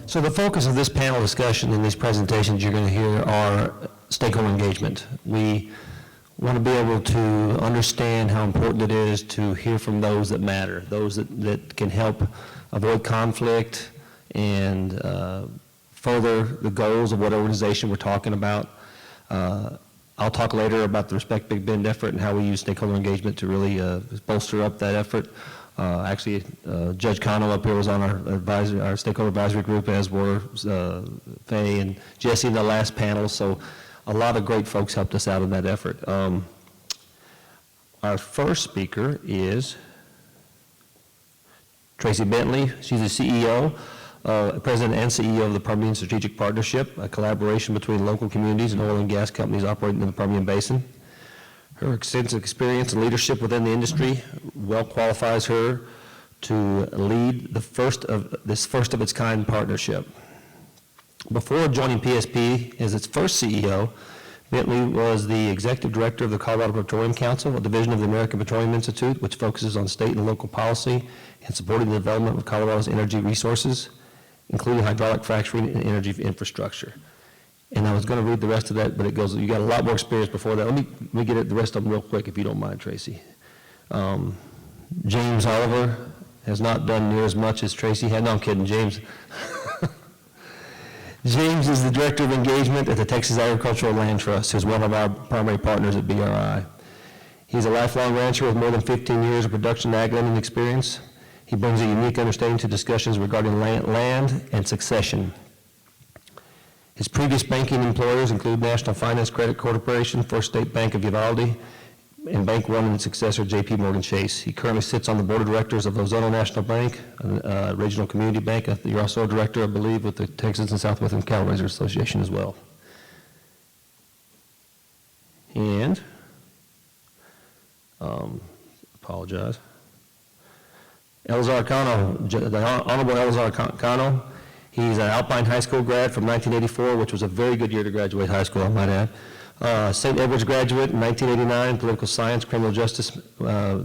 So the focus of this panel discussion and these presentations you're going to hear are stakeholder engagement. We want to be able to understand how important it is to hear from those that matter, those that can help avoid conflict and further the goals of what organization we're talking about. I'll talk later about the Respect Big Bend effort and how we use stakeholder engagement to really bolster up that effort. Actually, Judge Connell up here was on our stakeholder advisory group, as were Faye and Jesse in the last panel. So a lot of great folks helped us out in that effort. Our first speaker is Tracy Bentley. She's the CEO, President and CEO of the Permian Strategic Partnership, a collaboration between local communities and oil and gas companies operating in the Permian Basin. Her extensive experience and leadership within the industry well qualifies her to lead this first of its kind partnership. Before joining PSP as its first CEO, Bentley was the executive director of the Colorado Petroleum Council, a division of the American Petroleum Institute, which focuses on state and local policy and supporting the development of Colorado's energy resources, including hydraulic fracturing and energy infrastructure. And I was going to read the rest of that, but it goes, you got a lot more experience before that. Let me get the rest of them real quick, if you don't mind, Tracy. James Oliver has not done near as much as Tracy had. No, I'm kidding, James. James is the Director of Engagement at the Texas Agricultural Land Trust, who's one of our primary partners at BRI. He's a lifelong rancher with more than 15 years of production ag lending experience. He brings a unique understanding to discussions regarding land and succession. His previous banking employers include National Finance Credit Corporation, First State Bank of Uvalde, and Bank One and its successor, J.P. Morgan Chase. He currently sits on the board of directors of Ozono National Bank, a regional community bank. You're also a director, I believe, with the Texas and Southwestern Cattle Raisers Association as well. And, apologize. Elazar Cano, the Honorable Elazar Cano. He's an Alpine High School grad from 1984, which was a very good year to graduate high school, I might add. St. Edward's graduate in 1989, political science, criminal justice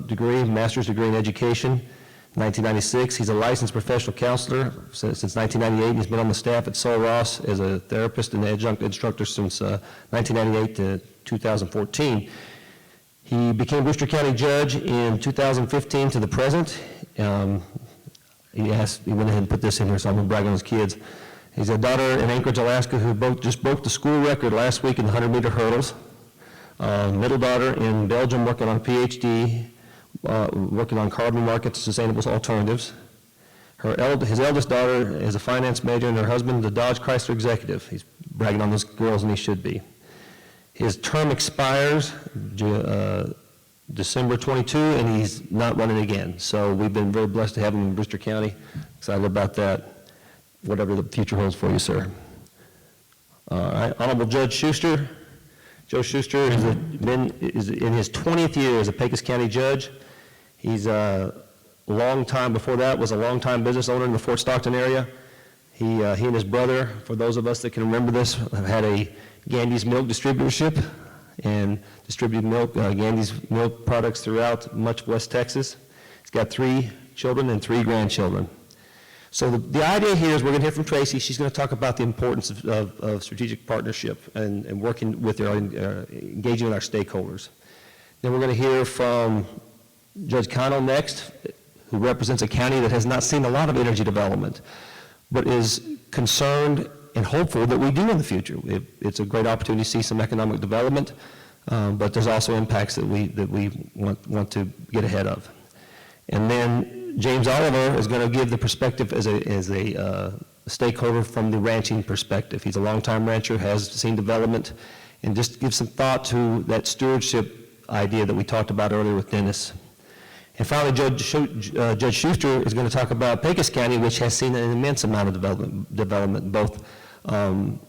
degree, master's degree in education. 1996, he's a licensed professional counselor since 1998. He's been on the staff at Sol Ross as a therapist and adjunct instructor since 1998 to 2014. He became Brewster County Judge in 2015 to the present. He went ahead and put this in here, so I'm going to brag on his kids. He's a daughter in Anchorage, Alaska, who just broke the school record last week in the 100-meter hurdles. Middle daughter in Belgium, working on a PhD, working on carbon markets and sustainable alternatives. His eldest daughter is a finance major, and her husband, the Dodge Chrysler executive. He's bragging on those girls, and he should be. His term expires December 22, and he's not running again. So we've been very blessed to have him in Brewster County. Excited about that, whatever the future holds for you, sir. All right, Honorable Judge Schuster. Joe Schuster is in his 20th year as a Pecos County judge. He's a long time, before that, was a long-time business owner in the Fort Stockton area. He and his brother, for those of us that can remember this, have had a Gandy's milk distributorship and distributed milk, Gandy's milk products throughout much of West Texas. He's got 3 children and 3 grandchildren. So the idea here is we're going to hear from Tracy. She's going to talk about the importance of strategic partnership and working with engaging with our stakeholders. Then we're going to hear from Judge Connell next, who represents a county that has not seen a lot of energy development, but is concerned and hopeful that we do in the future. It's a great opportunity to see some economic development, but there's also impacts that we want to get ahead of. And then James Oliver is going to give the perspective as a stakeholder from the ranching perspective. He's a longtime rancher, has seen development, and just give some thought to that stewardship idea that we talked about earlier with Dennis. And finally, Judge Schuster is going to talk about Pecos County, which has seen an immense amount of development, both oil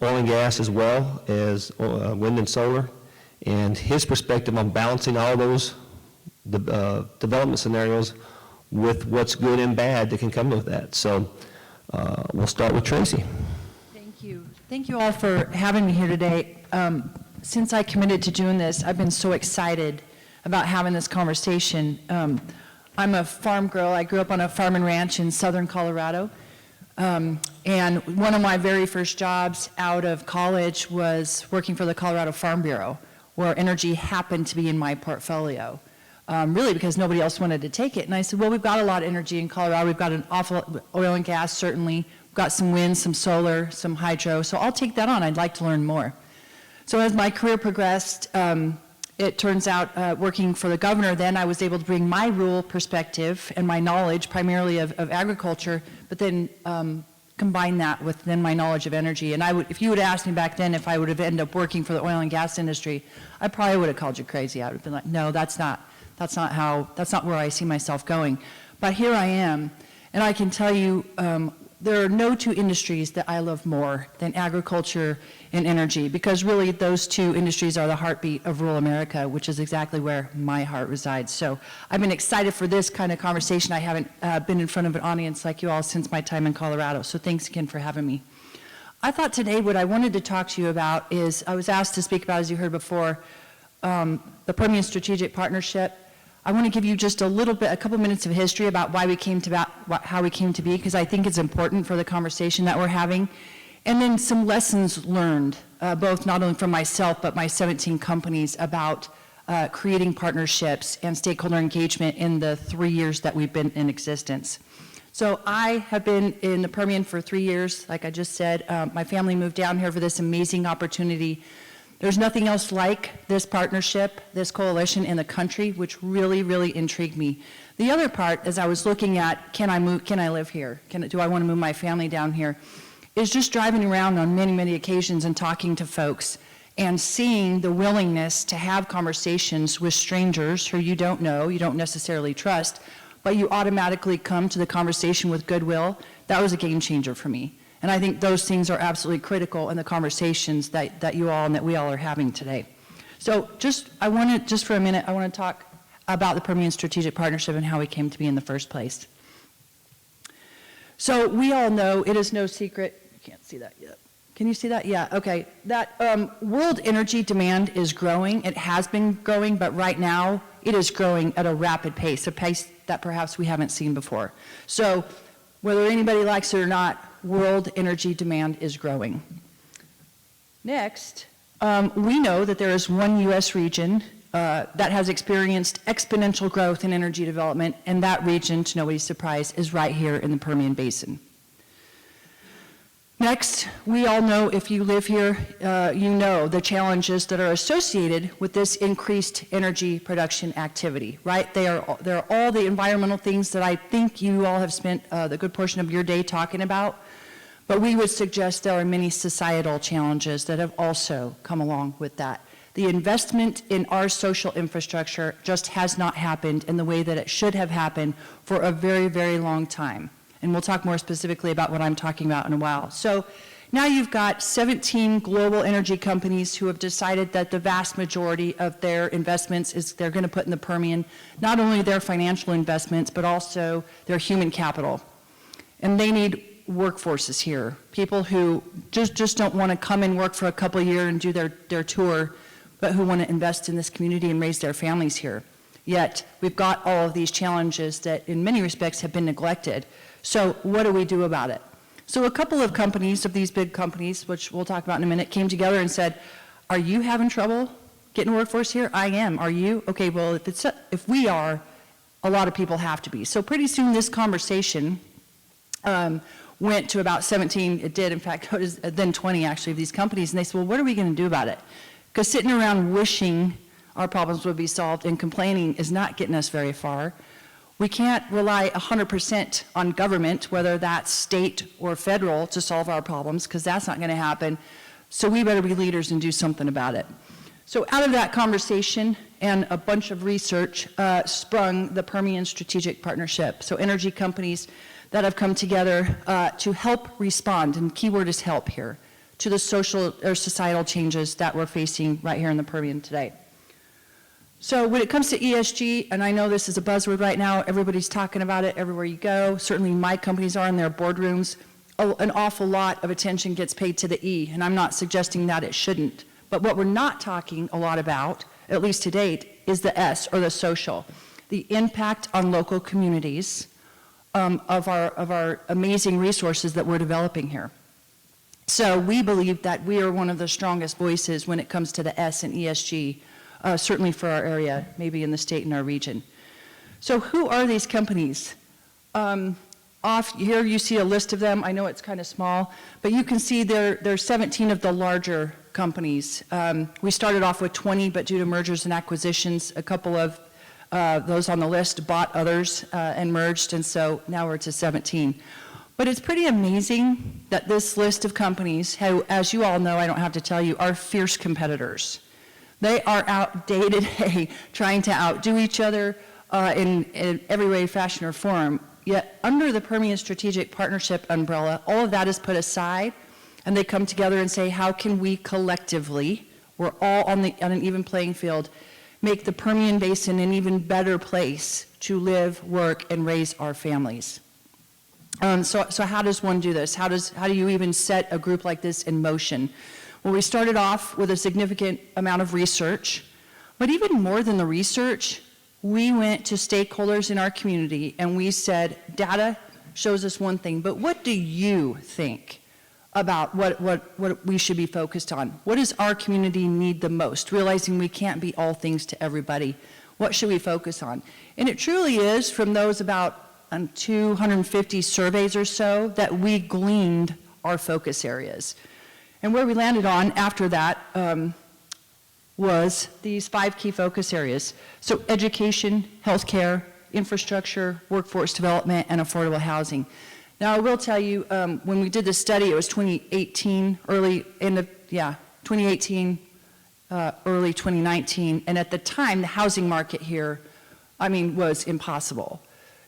and gas as well as wind and solar, and his perspective on balancing all those development scenarios with what's good and bad that can come with that. So we'll start with Tracy. Thank you. Thank you all for having me here today. Since I committed to doing this, I've been so excited about having this conversation. I'm a farm girl. I grew up on a farm and ranch in southern Colorado. And one of my very first jobs out of college was working for the Colorado Farm Bureau, where energy happened to be in my portfolio, really because nobody else wanted to take it. And I said, well, we've got a lot of energy in Colorado. We've got an awful oil and gas, certainly. We've got some wind, some solar, some hydro. So I'll take that on. I'd like to learn more. So as my career progressed, it turns out working for the governor, then I was able to bring my rural perspective and my knowledge primarily of agriculture, but then combine that with then my knowledge of energy. And I would, if you would have asked me back then if I would have ended up working for the oil and gas industry, I probably would have called you crazy. I would have been like, no, that's not where I see myself going. But here I am, and I can tell you there are no two industries that I love more than agriculture and energy, because really those two industries are the heartbeat of rural America, which is exactly where my heart resides. So I've been excited for this kind of conversation. I haven't been in front of an audience like you all since my time in Colorado, so thanks again for having me. I thought today what I wanted to talk to you about is, I was asked to speak about, as you heard before, the Permian Strategic Partnership. I want to give you just a couple minutes of history about why we came to how we came to be, because I think it's important for the conversation that we're having. And then some lessons learned, both not only from myself, but my 17 companies about creating partnerships and stakeholder engagement in the 3 years that we've been in existence. So I have been in the Permian for 3 years, like I just said. My family moved down here for this amazing opportunity. There's nothing else like this partnership, this coalition in the country, which really, really intrigued me. The other part, as I was looking at, can I live here? Do I want to move my family down here? Is just driving around on many, many occasions and talking to folks and seeing the willingness to have conversations with strangers who you don't know, you don't necessarily trust, but you automatically come to the conversation with goodwill. That was a game changer for me. And I think those things are absolutely critical in the conversations that you all and that we all are having today. So for a minute, I want to talk about the Permian Strategic Partnership and how we came to be in the first place. So we all know, it is no secret, you can't see that yet. Can you see that? Yeah, okay. That world energy demand is growing. It has been growing, but right now it is growing at a rapid pace, a pace that perhaps we haven't seen before. So whether anybody likes it or not, world energy demand is growing. Next, we know that there is one U.S. region that has experienced exponential growth in energy development, and that region, to nobody's surprise, is right here in the Permian Basin. Next, we all know, if you live here, you know the challenges that are associated with this increased energy production activity, right? There are all the environmental things that I think you all have spent the good portion of your day talking about, but we would suggest there are many societal challenges that have also come along with that. The investment in our social infrastructure just has not happened in the way that it should have happened for a very, very long time. And we'll talk more specifically about what I'm talking about in a while. So now you've got 17 global energy companies who have decided that the vast majority of their investments is they're going to put in the Permian, not only their financial investments, but also their human capital. And they need workforces here, people who just don't want to come and work for a couple of years and do their tour, but who want to invest in this community and raise their families here. Yet we've got all of these challenges that in many respects have been neglected. So what do we do about it? So a couple of companies, of these big companies, which we'll talk about in a minute, came together and said, are you having trouble getting a workforce here? I am. Are you? Okay, well, if we are, a lot of people have to be. So pretty soon this conversation went to about 17, it did in fact, then 20 actually of these companies, and they said, well, what are we going to do about it? Because sitting around wishing our problems would be solved and complaining is not getting us very far. We can't rely 100% on government, whether that's state or federal, to solve our problems, because that's not going to happen. So we better be leaders and do something about it. So out of that conversation and a bunch of research sprung the Permian Strategic Partnership. So energy companies that have come together to help respond, and keyword is help here, to the social or societal changes that we're facing right here in the Permian today. So when it comes to ESG, and I know this is a buzzword right now, everybody's talking about it everywhere you go, certainly my companies are in their boardrooms, an awful lot of attention gets paid to the E, and I'm not suggesting that it shouldn't. But what we're not talking a lot about, at least to date, is the S, or the social. the impact on local communities of our amazing resources that we're developing here. So we believe that we are one of the strongest voices when it comes to the S and ESG, certainly for our area, maybe in the state and our region. So who are these companies? Off here you see a list of them. I know it's kind of small, but you can see there's 17 of the larger companies. We started off with 20, but due to mergers and acquisitions, a couple of those on the list bought others and merged, and so now we're to 17. But it's pretty amazing that this list of companies, who, as you all know, I don't have to tell you, are fierce competitors. They are out day to day trying to outdo each other in every way, fashion, or form. Yet under the Permian Strategic Partnership umbrella, all of that is put aside, and they come together and say, how can we collectively, we're all on an even playing field, make the Permian Basin an even better place to live, work, and raise our families. So how does one do this? How do you even set a group like this in motion? Well, we started off with a significant amount of research, but even more than the research, we went to stakeholders in our community and we said, data shows us one thing, but what do you think about what we should be focused on? What does our community need the most? Realizing we can't be all things to everybody. What should we focus on? And it truly is from those about 250 surveys or so that we gleaned our focus areas. And where we landed on after that was these 5 key focus areas. So education, healthcare, infrastructure, workforce development, and affordable housing. Now I will tell you, when we did this study, it was 2018, early 2018, early 2019, and at the time the housing market here, was impossible.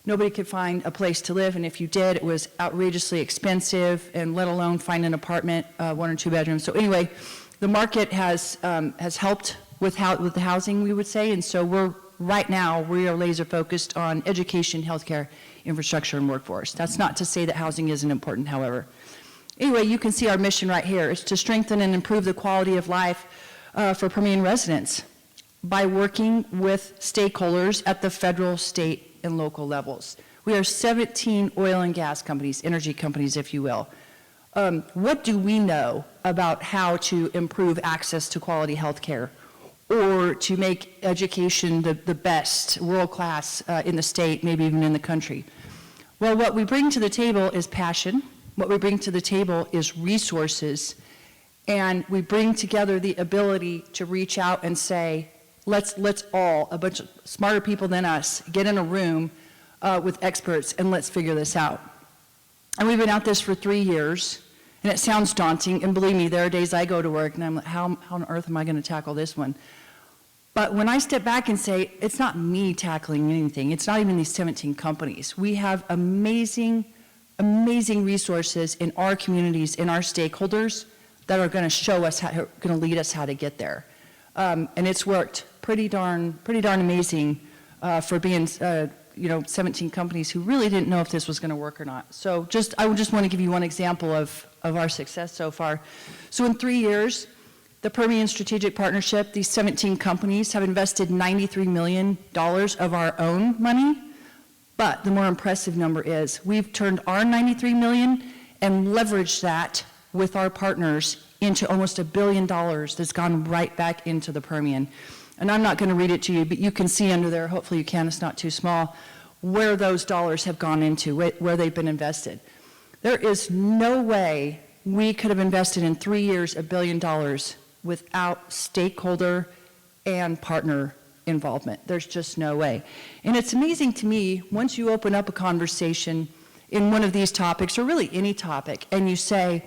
Nobody could find a place to live, and if you did, it was outrageously expensive, and let alone find an apartment, 1 or 2 bedrooms. So anyway, the market has helped with the housing, we would say, and so right now we are laser focused on education, healthcare, infrastructure, and workforce. That's not to say that housing isn't important, however. Anyway, you can see our mission right here. It's to strengthen and improve the quality of life for Permian residents by working with stakeholders at the federal, state, and local levels. We are 17 oil and gas companies, energy companies, if you will. What do we know about how to improve access to quality health care or to make education the best, world-class in the state, maybe even in the country? Well, what we bring to the table is passion. What we bring to the table is resources. And we bring together the ability to reach out and say, let's all, a bunch of smarter people than us, get in a room with experts and let's figure this out. And we've been at this for 3 years, and it sounds daunting, and believe me, there are days I go to work and I'm like, how on earth am I going to tackle this one? But when I step back and say, it's not me tackling anything, it's not even these 17 companies. We have amazing, amazing resources in our communities, in our stakeholders that are going to show us, going to lead us how to get there. And it's worked pretty darn amazing for being 17 companies who really didn't know if this was going to work or not. So I would just want to give you one example of our success so far. So in 3 years, the Permian Strategic Partnership, these 17 companies have invested $93 million of our own money. But the more impressive number is we've turned our $93 million and leveraged that with our partners into almost $1 billion that's gone right back into the Permian. And I'm not going to read it to you, but you can see under there, hopefully you can, it's not too small, where those dollars have gone into, where they've been invested. There is no way we could have invested in 3 years $1 billion without stakeholder and partner involvement. There's just no way. And it's amazing to me, once you open up a conversation in one of these topics, or really any topic, and you say,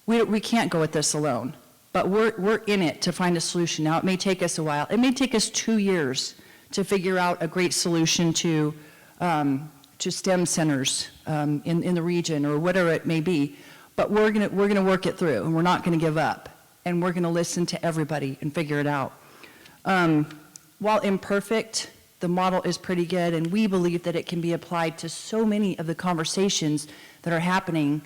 we can't go at this alone, but we're in it to find a solution. Now, it may take us a while. It may take us 2 years to figure out a great solution to STEM centers in the region or whatever it may be, but we're gonna work it through, and we're not gonna give up, and we're gonna listen to everybody and figure it out. While imperfect, the model is pretty good, and we believe that it can be applied to so many of the conversations that are happening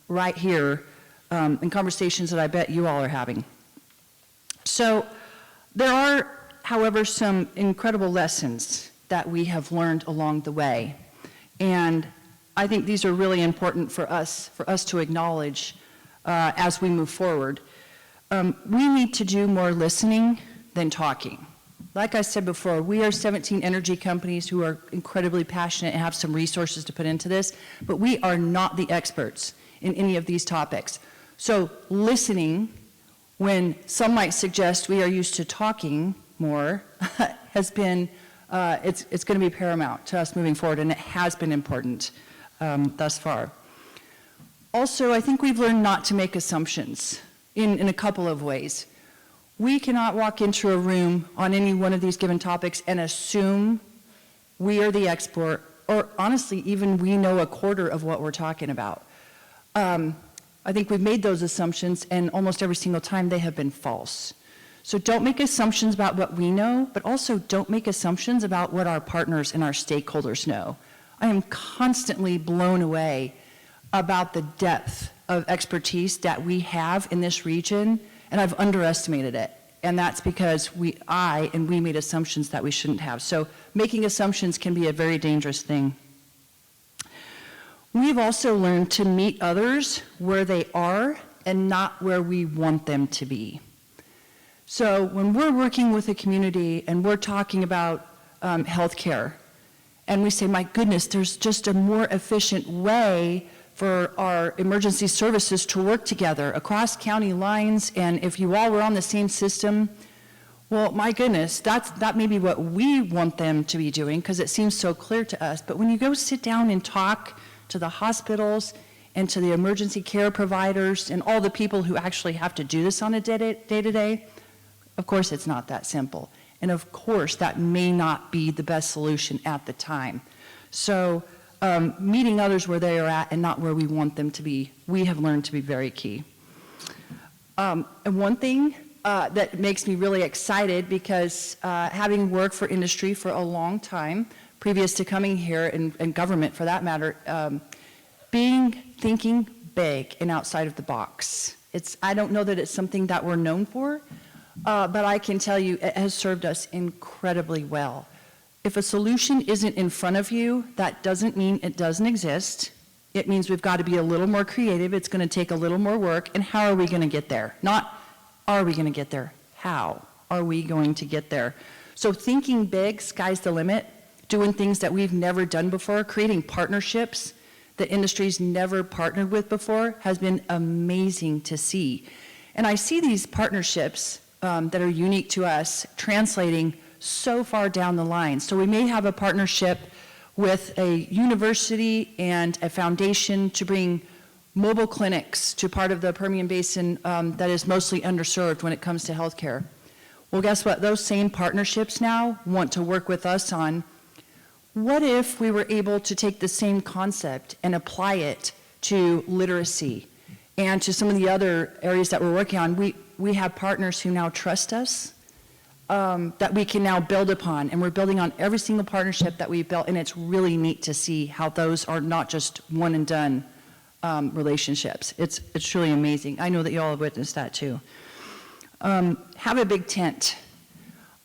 right here, and conversations that I bet you all are having. So there are, however, some incredible lessons that we have learned along the way. And I think these are really important for us to acknowledge as we move forward. We need to do more listening than talking. Like I said before, we are 17 energy companies who are incredibly passionate and have some resources to put into this, but we are not the experts in any of these topics. So listening, when some might suggest we are used to talking more, has been, it's going to be paramount to us moving forward, and it has been important thus far. Also, I think we've learned not to make assumptions in a couple of ways. We cannot walk into a room on any one of these given topics and assume we are the expert, or honestly, even we know a quarter of what we're talking about. I think we've made those assumptions, and almost every single time they have been false. So don't make assumptions about what we know, but also don't make assumptions about what our partners and our stakeholders know. I am constantly blown away about the depth of expertise that we have in this region, and I've underestimated it. And that's because we made assumptions that we shouldn't have. So making assumptions can be a very dangerous thing. We've also learned to meet others where they are and not where we want them to be. So when we're working with a community and we're talking about healthcare, and we say, my goodness, there's just a more efficient way for our emergency services to work together across county lines, and if you all were on the same system, well, my goodness, that may be what we want them to be doing because it seems so clear to us. But when you go sit down and talk to the hospitals and to the emergency care providers and all the people who actually have to do this on a day-to-day, of course it's not that simple. And of course that may not be the best solution at the time. So meeting others where they are at and not where we want them to be, we have learned to be very key. And one thing that makes me really excited, because having worked for industry for a long time, previous to coming here, and government for that matter, thinking big and outside of the box. I don't know that it's something that we're known for, but I can tell you it has served us incredibly well. If a solution isn't in front of you, that doesn't mean it doesn't exist. It means we've got to be a little more creative. It's going to take a little more work. And how are we going to get there? Not, are we going to get there? How are we going to get there? So thinking big, sky's the limit, doing things that we've never done before, creating partnerships that industry's never partnered with before has been amazing to see. And I see these partnerships that are unique to us translating so far down the line. So we may have a partnership with a university and a foundation to bring mobile clinics to part of the Permian Basin that is mostly underserved when it comes to healthcare. Well, guess what? Those same partnerships now want to work with us on, what if we were able to take the same concept and apply it to literacy and to some of the other areas that we're working on? We have partners who now trust us, that we can now build upon, and we're building on every single partnership that we've built, and it's really neat to see how those are not just one and done relationships. It's truly amazing. I know that you all have witnessed that too. Have a big tent.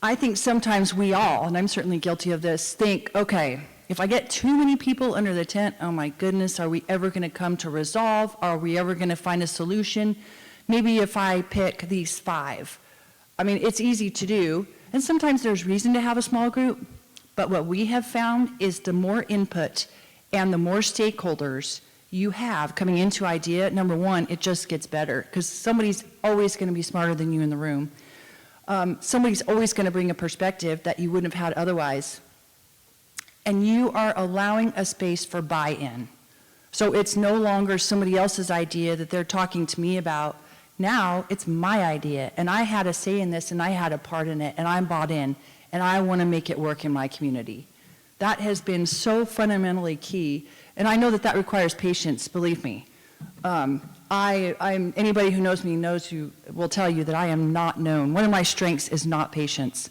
I think sometimes we all, and I'm certainly guilty of this, think, okay, if I get too many people under the tent, oh my goodness, are we ever going to come to resolve? Are we ever going to find a solution? Maybe if I pick these 5. I mean, it's easy to do, and sometimes there's reason to have a small group, but what we have found is the more input and the more stakeholders you have coming into idea, number one, it just gets better, because somebody's always going to be smarter than you in the room. Somebody's always going to bring a perspective that you wouldn't have had otherwise. And you are allowing a space for buy-in. So it's no longer somebody else's idea that they're talking to me about. Now it's my idea, and I had a say in this, and I had a part in it, and I'm bought in, and I want to make it work in my community. That has been so fundamentally key, and I know that requires patience, believe me. Anybody who knows me will tell you that I am not known. One of my strengths is not patience.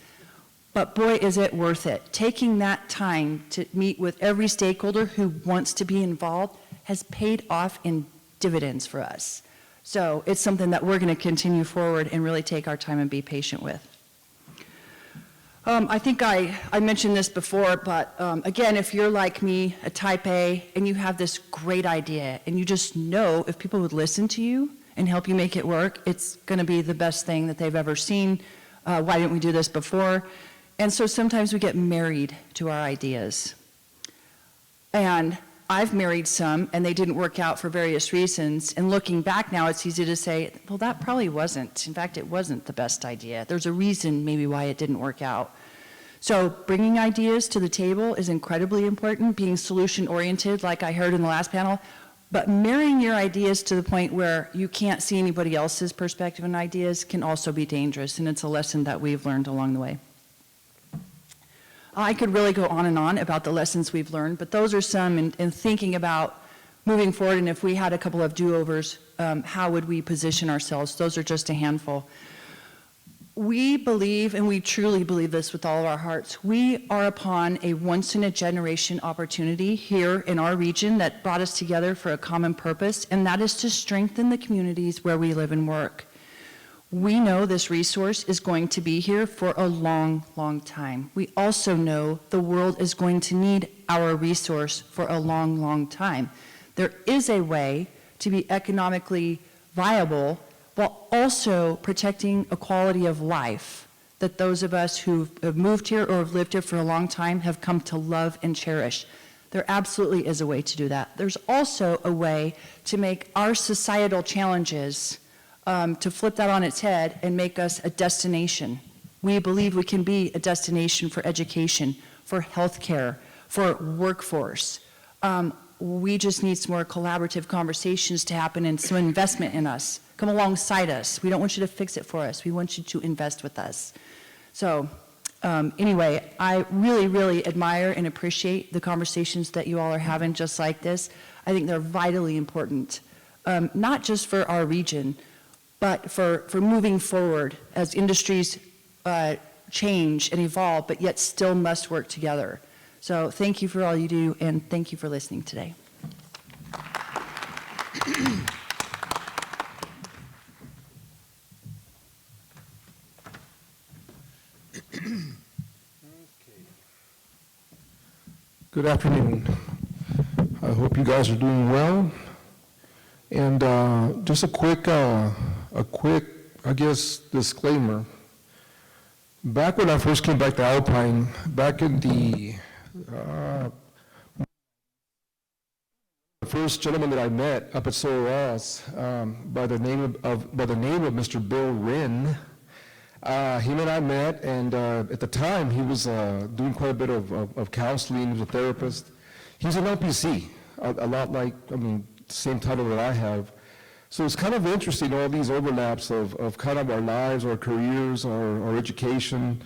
But boy, is it worth it. Taking that time to meet with every stakeholder who wants to be involved has paid off in dividends for us. So it's something that we're going to continue forward and really take our time and be patient with. I think I mentioned this before, but again, if you're like me, a type A, and you have this great idea, and you just know if people would listen to you and help you make it work, it's going to be the best thing that they've ever seen. Why didn't we do this before? And so sometimes we get married to our ideas. And I've married some, and they didn't work out for various reasons. And looking back now, it's easy to say, well, that probably wasn't. In fact, it wasn't the best idea. There's a reason maybe why it didn't work out. So bringing ideas to the table is incredibly important, being solution-oriented, like I heard in the last panel, but marrying your ideas to the point where you can't see anybody else's perspective and ideas can also be dangerous, and it's a lesson that we've learned along the way. I could really go on and on about the lessons we've learned, but those are some in thinking about moving forward, and if we had a couple of do-overs, how would we position ourselves? Those are just a handful. We believe, and we truly believe this with all of our hearts, we are upon a once-in-a-generation opportunity here in our region that brought us together for a common purpose, and that is to strengthen the communities where we live and work. We know this resource is going to be here for a long, long time. We also know the world is going to need our resource for a long, long time. There is a way to be economically viable while also protecting a quality of life that those of us who have moved here or have lived here for a long time have come to love and cherish. There absolutely is a way to do that. There's also a way to make our societal challenges to flip that on its head and make us a destination. We believe we can be a destination for education, for healthcare, for workforce. We just need some more collaborative conversations to happen and some investment in us. Come alongside us. We don't want you to fix it for us. We want you to invest with us. So anyway, I really, really admire and appreciate the conversations that you all are having just like this. I think they're vitally important, not just for our region, but for moving forward as industries change and evolve, but yet still must work together. So thank you for all you do, and thank you for listening today. Good afternoon. I hope you guys are doing well. And just a quick, I guess, disclaimer. Back when I first came back to Alpine, back in the first gentleman that I met up at SOAS, by the name of Mr. Bill Wren, him and I met, and at the time he was doing quite a bit of counseling. He was a therapist. He's an LPC, a lot like, same title that I have. So it's kind of interesting, all these overlaps of kind of our lives, our careers, our education,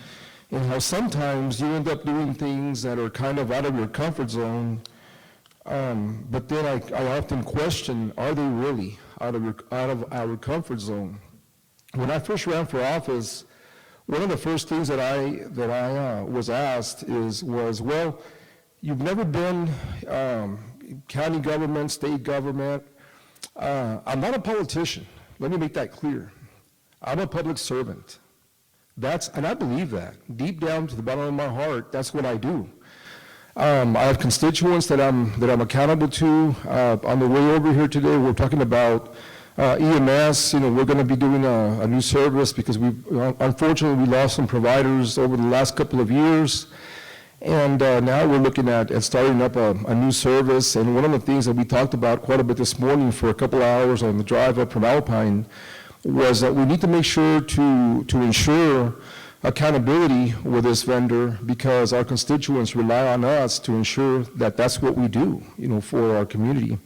and how sometimes you end up doing things that are kind of out of your comfort zone, but then I often question, are they really out of our comfort zone? When I first ran for office, one of the first things that I was asked was, well, you've never been county government, state government. I'm not a politician. Let me make that clear. I'm a public servant. And I believe that. Deep down to the bottom of my heart, that's what I do. I have constituents that I'm accountable to. On the way over here today, we're talking about EMS. We're going to be doing a new service because unfortunately we lost some providers over the last couple of years. And now we're looking at starting up a new service. And one of the things that we talked about quite a bit this morning for a couple of hours on the drive up from Alpine was that we need to make sure to ensure accountability with this vendor, because our constituents rely on us to ensure that that's what we do, for our community.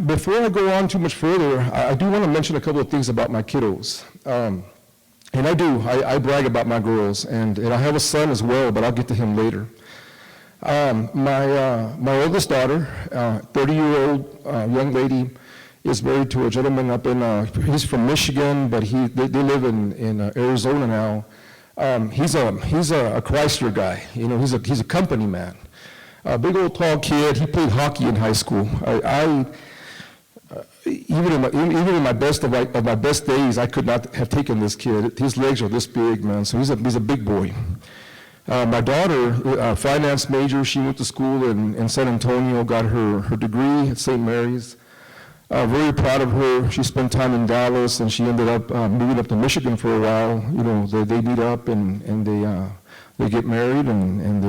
Before I go on too much further, I do want to mention a couple of things about my kiddos. And I brag about my girls, and I have a son as well, but I'll get to him later. My oldest daughter, 30-year-old young lady, is married to a gentleman up in, he's from Michigan, but they live in Arizona now. He's a Chrysler guy, he's a company man. A big old tall kid. He played hockey in high school. even in my best of my best days, I could not have taken this kid. His legs are this big, man, so he's a big boy. My daughter, finance major, she went to school in San Antonio, got her degree at St. Mary's. Very proud of her. She spent time in Dallas, and she ended up moving up to Michigan for a while. You know, they meet up and they get married, and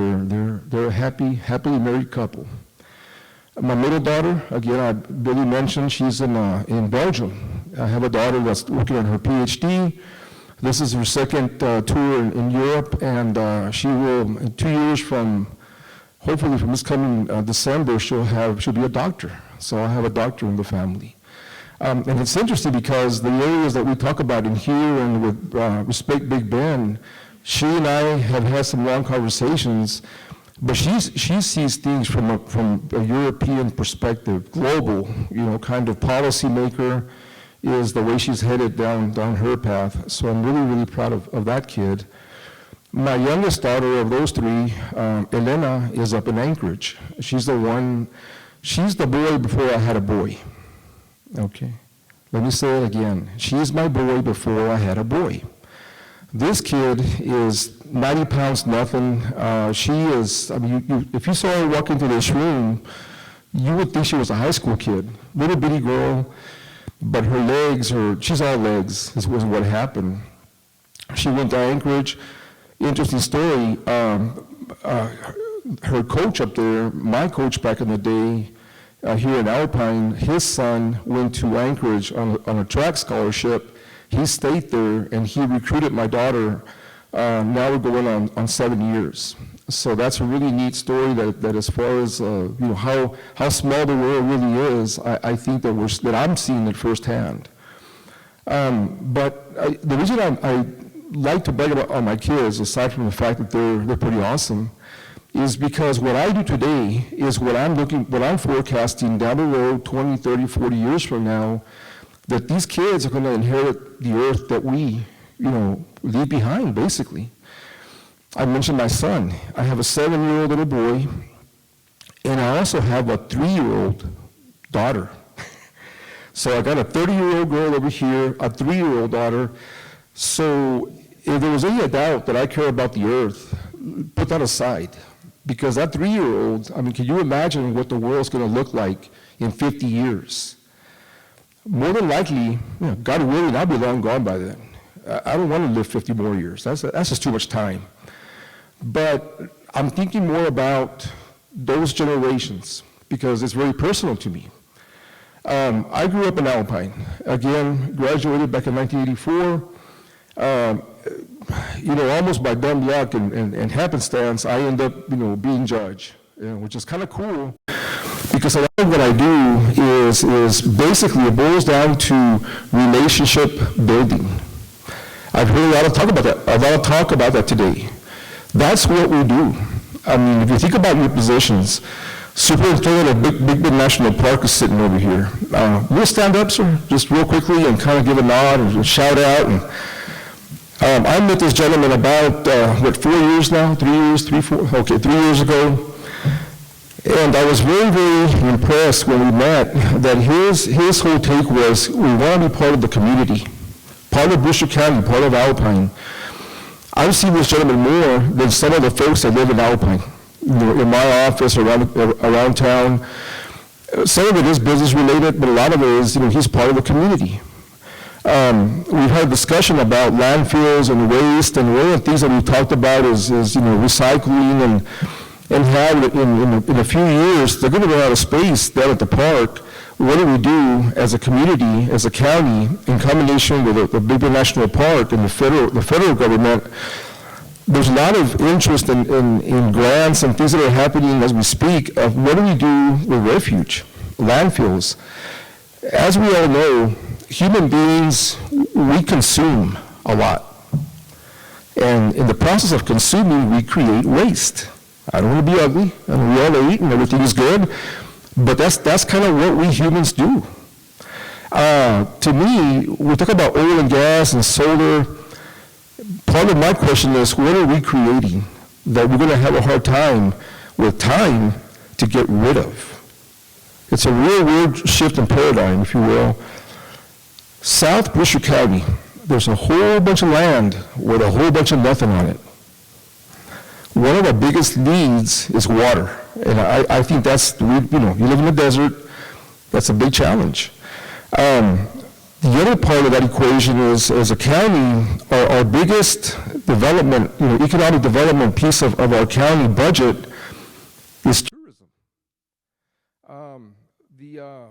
they're a happily married couple. My middle daughter, again, Billy mentioned, she's in Belgium. I have a daughter that's working on her PhD. This is her second tour in Europe, and she will, in 2 years hopefully from this coming December, she'll be a doctor. So I have a doctor in the family. And it's interesting because the areas that we talk about in here and with Respect Big Ben, she and I have had some long conversations, but she sees things from a European perspective, global, kind of policymaker is the way she's headed down her path. So I'm really, really proud of that kid. My youngest daughter of those three, Elena, is up in Anchorage. She's the boy before I had a boy. Okay. Let me say it again. She's my boy before I had a boy. This kid is 90 pounds nothing. She is, if you saw her walk into this room, you would think she was a high school kid. Little bitty girl, but her legs she's all legs, is what happened. She went to Anchorage. Interesting story. Her coach up there, my coach back in the day, here in Alpine, his son went to Anchorage on a track scholarship. He stayed there, and he recruited my daughter. Now we're going on 7 years. So that's a really neat story that as far as how small the world really is, I think that I'm seeing it firsthand. But the reason I like to brag on my kids, aside from the fact that they're pretty awesome, is because what I do today is what I'm forecasting down the road 20, 30, 40 years from now, that these kids are going to inherit the earth that we, leave behind, basically. I mentioned my son. I have a 7-year-old little boy, and I also have a 3-year-old daughter. So I got a 30-year-old girl over here, a 3-year-old daughter. So if there was any doubt that I care about the earth, put that aside. Because that 3-year-old, can you imagine what the world's going to look like in 50 years? More than likely, God willing, I'll be long gone by then. I don't want to live 50 more years. That's just too much time. But I'm thinking more about those generations because it's very personal to me. I grew up in Alpine. Again, graduated back in 1984. Almost by dumb luck and happenstance, I end up, being judge, which is kind of cool because a lot of what I do is basically it boils down to relationship building. I've heard a lot of talk about that today. That's what we do. If you think about your positions, Superintendent of Big Bend National Park is sitting over here. We'll stand up, sir, just real quickly and kind of give a nod and shout out. And I met this gentleman about, 4 years now? 3 years, 3 years ago. And I was very, very impressed when we met that his whole take was, we want to be part of the community, part of Brewster County, part of Alpine. I've seen this gentleman more than some of the folks that live in Alpine, in my office, around town. Some of it is business related, but a lot of it is, he's part of the community. We've had a discussion about landfills and waste, and one of the things that we've talked about is recycling and how in a few years they're going to run out of space down at the park. What do we do as a community, as a county, in combination with the Big Bend National Park and the federal government? There's a lot of interest in grants and things that are happening as we speak of what do we do with refuge, landfills. As we all know, human beings, we consume a lot. And in the process of consuming, we create waste. I don't want to be ugly, and we all eat and everything is good, but that's kind of what we humans do. To me, we talk about oil and gas and solar. Part of my question is, what are we creating that we're going to have a hard time with time to get rid of? It's a real weird shift in paradigm, if you will. South Brewster County, there's a whole bunch of land with a whole bunch of nothing on it. One of our biggest needs is water, and I think that's, you live in the desert, that's a big challenge. The other part of that equation is, as a county, our biggest development, economic development piece of our county budget is tourism. The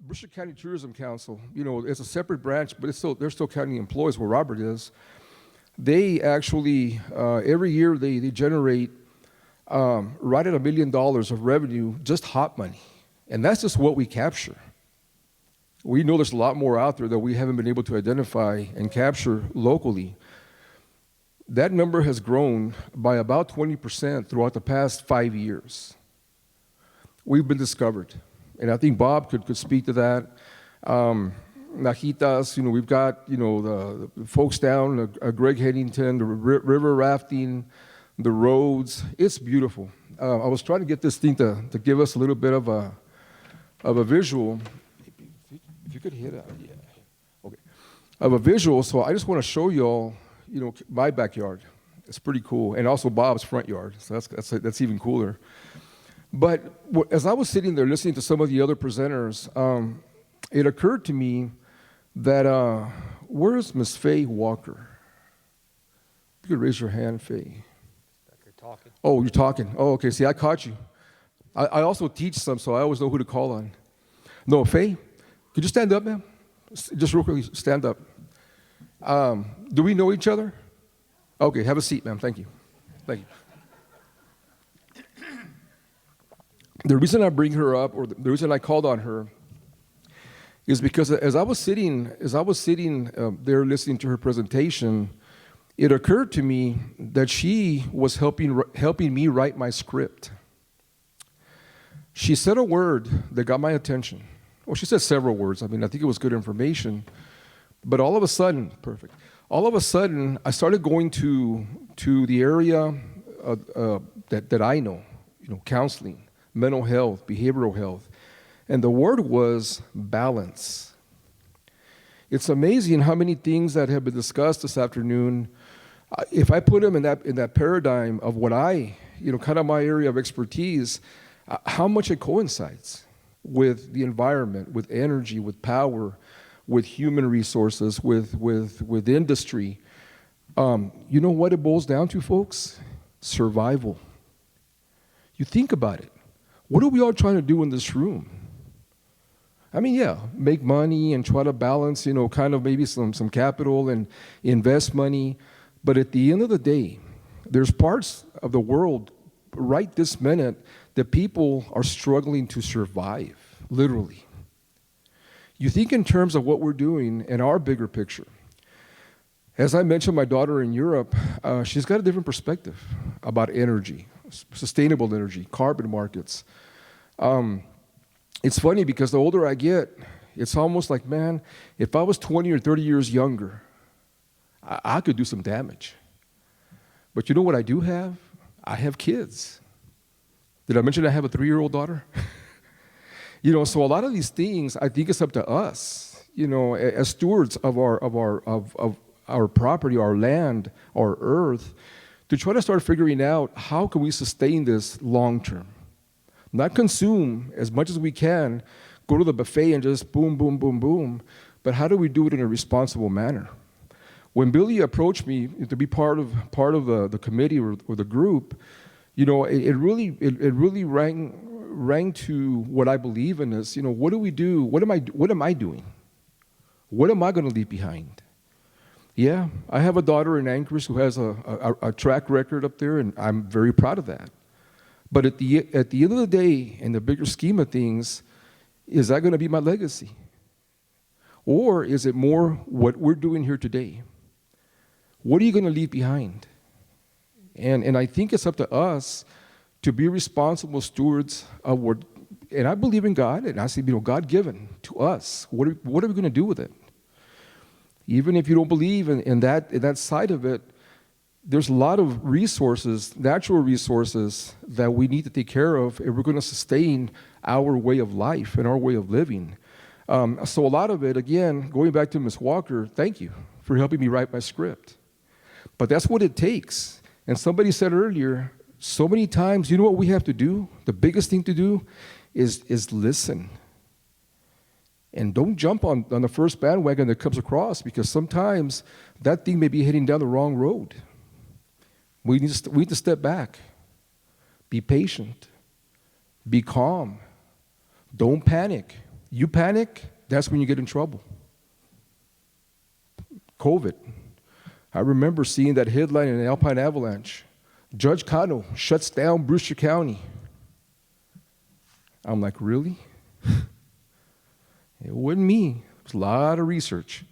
Brewster County Tourism Council, it's a separate branch, but they're still county employees where Robert is. They actually, every year they generate right at $1 million of revenue, just hot money. And that's just what we capture. We know there's a lot more out there that we haven't been able to identify and capture locally. That number has grown by about 20% throughout the past 5 years. We've been discovered. And I think Bob could speak to that. Najitas, we've got, the folks down, Greg Headington, the river rafting, the roads. It's beautiful. I was trying to get this thing to give us a little bit of a visual. If you could hit it, yeah. Okay. Of a visual, so I just want to show you all, my backyard. It's pretty cool. And also Bob's front yard, so that's even cooler. But as I was sitting there listening to some of the other presenters, it occurred to me that, where's Miss Faye Walker? You could raise your hand, Faye. You're talking. Oh, you're talking. Oh, okay. See, I caught you. I also teach some, so I always know who to call on. No, Faye, could you stand up, ma'am? Just real quickly, stand up. Do we know each other? Okay, have a seat, ma'am. Thank you. Thank you. The reason I bring her up, or the reason I called on her, is because as I was sitting there listening to her presentation, it occurred to me that she was helping me write my script. She said a word that got my attention. Well, she said several words. I think it was good information. But all of a sudden, I started going to the area that I know, counseling, mental health, behavioral health. And the word was balance. It's amazing how many things that have been discussed this afternoon, if I put them in that paradigm of what kind of my area of expertise, how much it coincides with the environment, with energy, with power, with human resources, with industry. You know what it boils down to, folks? Survival. You think about it. What are we all trying to do in this room? Make money and try to balance, kind of maybe some capital and invest money. But at the end of the day, there's parts of the world right this minute that people are struggling to survive, literally. You think in terms of what we're doing in our bigger picture. As I mentioned, my daughter in Europe, she's got a different perspective about energy, sustainable energy, carbon markets. It's funny because the older I get, it's almost like, man, if I was 20 or 30 years younger, I could do some damage. But you know what I do have? I have kids. Did I mention I have a 3-year-old daughter? So a lot of these things, I think it's up to us, as stewards of our property, our land, our earth, to try to start figuring out how can we sustain this long term. Not consume as much as we can, go to the buffet and just boom, boom, boom, boom, but how do we do it in a responsible manner? When Billy approached me to be part of the committee or the group, it really rang to what I believe in is, what do we do? What am I doing? What am I going to leave behind? Yeah, I have a daughter in Anchorage who has a track record up there, and I'm very proud of that. But at the end of the day, in the bigger scheme of things, is that going to be my legacy? Or is it more what we're doing here today? What are you going to leave behind? And I think it's up to us to be responsible stewards of what, and I believe in God, and I say, God-given to us. What are we going to do with it? Even if you don't believe in that side of it, there's a lot of resources, natural resources, that we need to take care of if we're going to sustain our way of life and our way of living. So a lot of it, again, going back to Ms. Walker, thank you for helping me write my script. But that's what it takes. And somebody said earlier, so many times, you know what we have to do? The biggest thing to do is listen. And don't jump on the first bandwagon that comes across, because sometimes that thing may be heading down the wrong road. We need to step back. Be patient. Be calm. Don't panic. You panic, that's when you get in trouble. COVID. I remember seeing that headline in the Alpine Avalanche. Judge Cano shuts down Brewster County. I'm like, really? It wasn't me. It was a lot of research.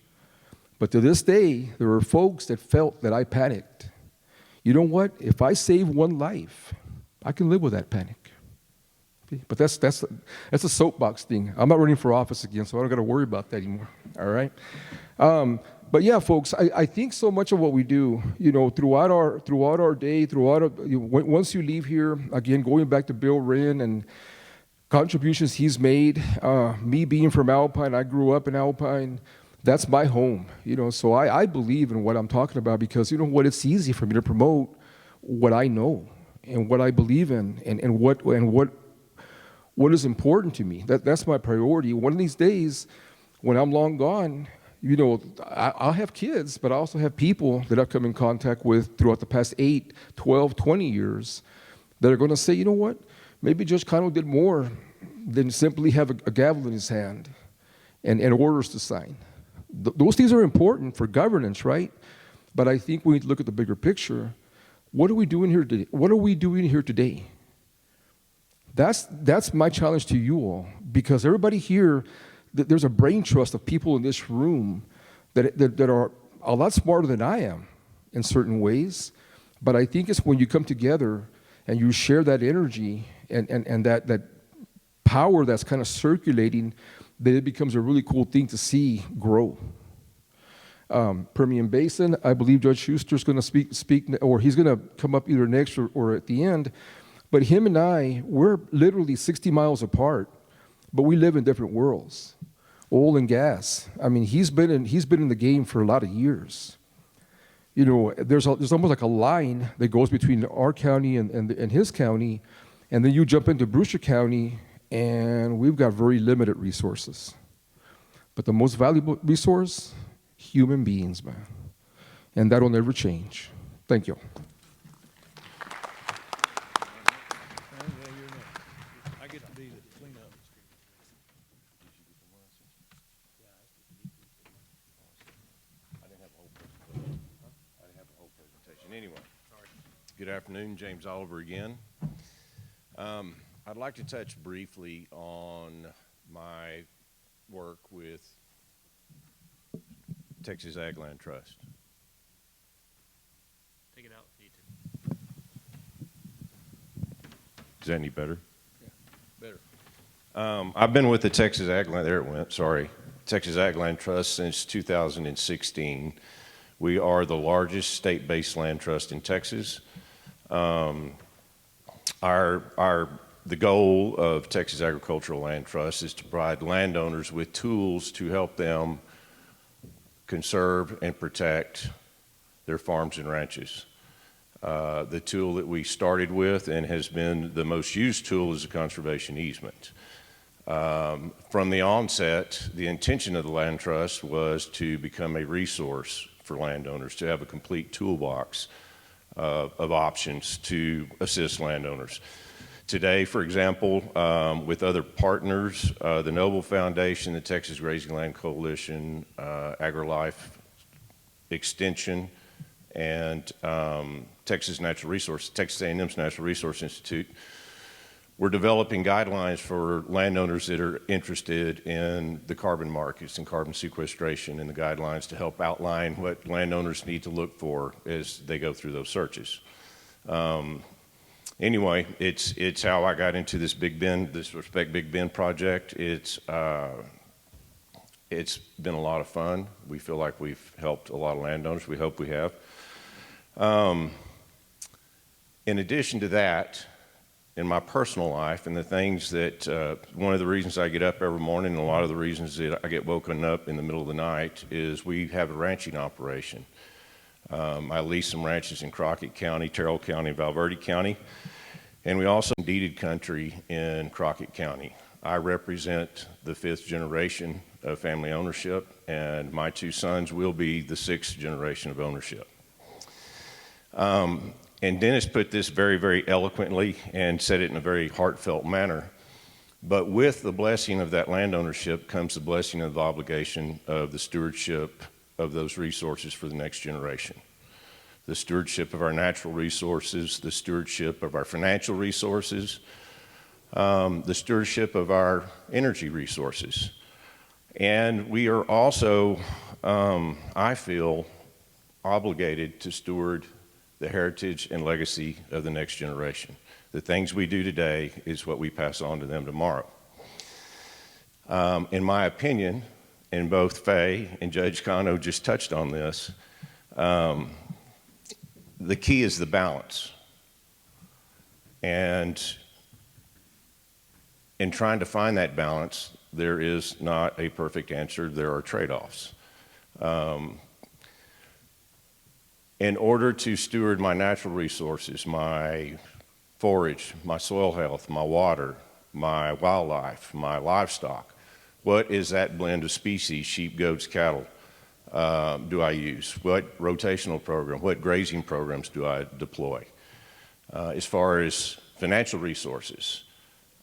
But to this day, there were folks that felt that I panicked. You know what? If I save one life, I can live with that panic. But that's a soapbox thing. I'm not running for office again, so I don't got to worry about that anymore. All right? But yeah, folks, I think so much of what we do, throughout our day, once you leave here, again, going back to Bill Wren and contributions he's made, me being from Alpine, I grew up in Alpine, that's my home, so I believe in what I'm talking about, because you know what, it's easy for me to promote what I know and what I believe in and what is important to me. That's my priority. One of these days, when I'm long gone, I'll have kids, but I also have people that I've come in contact with throughout the past 8, 12, 20 years that are going to say, you know what, maybe Judge Cano did more than simply have a gavel in his hand and orders to sign. Those things are important for governance, right? But I think we need to look at the bigger picture. What are we doing here today? What are we doing here today? That's my challenge to you all, because everybody here, there's a brain trust of people in this room that are a lot smarter than I am in certain ways. But I think it's when you come together and you share that energy and that power that's kind of circulating, that it becomes a really cool thing to see grow. Permian Basin, I believe Judge Schuster's going to speak, or he's going to come up either next or at the end. But him and I, we're literally 60 miles apart, but we live in different worlds. Oil and gas. I mean, he's been in the game for a lot of years. There's almost like a line that goes between our county and his county, and then you jump into Brewster County, and we've got very limited resources. But the most valuable resource, human beings, man. And that'll never change. Thank you. Anyway, good afternoon, James Oliver again. I'd like to touch briefly on my work with Texas Ag Land Trust. Take it out if you need to. Is that any better? Yeah, better. I've been with the Texas Ag Land Trust since 2016. We are the largest state-based land trust in Texas. The goal of Texas Agricultural Land Trust is to provide landowners with tools to help them conserve and protect their farms and ranches. The tool that we started with and has been the most used tool is a conservation easement. From the onset, the intention of the land trust was to become a resource for landowners, to have a complete toolbox of options to assist landowners. Today, for example, with other partners, the Noble Foundation, the Texas Grazing Land Coalition, AgriLife Extension, and Texas A&M's Natural Resource Institute, we're developing guidelines for landowners that are interested in the carbon markets and carbon sequestration, and the guidelines to help outline what landowners need to look for as they go through those searches. Anyway, it's how I got into this Respect Big Bend project. It's been a lot of fun. We feel like we've helped a lot of landowners. We hope we have. In addition to that, in my personal life and the things that, one of the reasons I get up every morning and a lot of the reasons that I get woken up in the middle of the night is we have a ranching operation. I lease some ranches in Crockett County, Terrell County, Valverde County, and we also deeded country in Crockett County. I represent the 5th generation of family ownership, and my 2 sons will be the 6th generation of ownership. And Dennis put this very, very eloquently and said it in a very heartfelt manner. But with the blessing of that land ownership comes the blessing of the obligation of the stewardship of those resources for the next generation. The stewardship of our natural resources, the stewardship of our financial resources, the stewardship of our energy resources. And we are also, I feel, obligated to steward the heritage and legacy of the next generation. The things we do today is what we pass on to them tomorrow. In my opinion, and both Faye and Judge Cano just touched on this, the key is the balance. And in trying to find that balance, there is not a perfect answer. There are trade-offs. In order to steward my natural resources, my forage, my soil health, my water, my wildlife, my livestock, what is that blend of species, sheep, goats, cattle, do I use? What rotational program, what grazing programs do I deploy? As far as financial resources,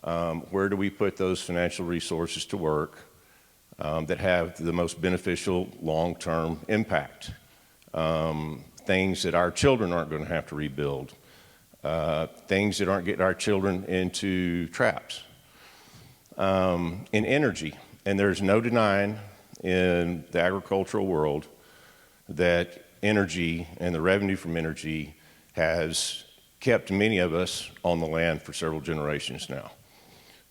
where do we put those financial resources to work that have the most beneficial long-term impact? Things that our children aren't going to have to rebuild, things that aren't getting our children into traps. In energy, and there's no denying in the agricultural world that energy and the revenue from energy has kept many of us on the land for several generations now.